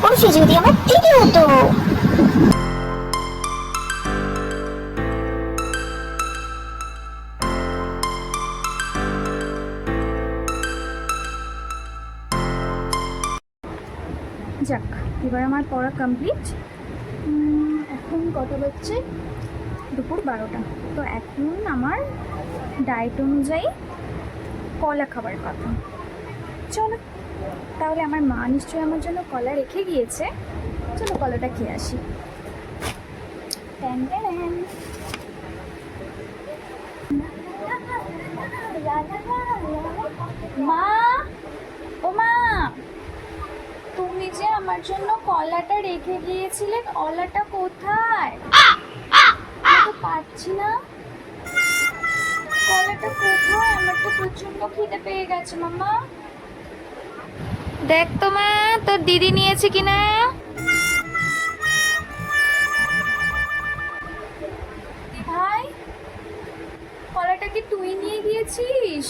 ওর সে যদি আমার দিদি হতো। যাক, এবার আমার পড়া কমপ্লিট। এখন কত বাজছে? দুপুর 12টা। তো এখন আমার ডায়েট অনুযায়ী কলা খাবার কথা। চলো তাহলে, আমার মা নিশ্চয়ই আমার জন্য কলা রেখে গিয়েছে। চলো কলাটা খেয়ে আসি। Tan tan. মা, ও মা, তুমি যে আমার জন্য কলাটা রেখে গিয়েছিলে, কলাটা কোথায়? আমি তো পাচ্ছি না। কলাটা কোথায়? আমার তো প্রচন্ড খিদে পেয়ে গেছে মামা। দেখ তো মা, তোর দিদি নিয়েছে কিনা। ভাই, কলাটা কি তুই নিয়ে গিয়েছিস?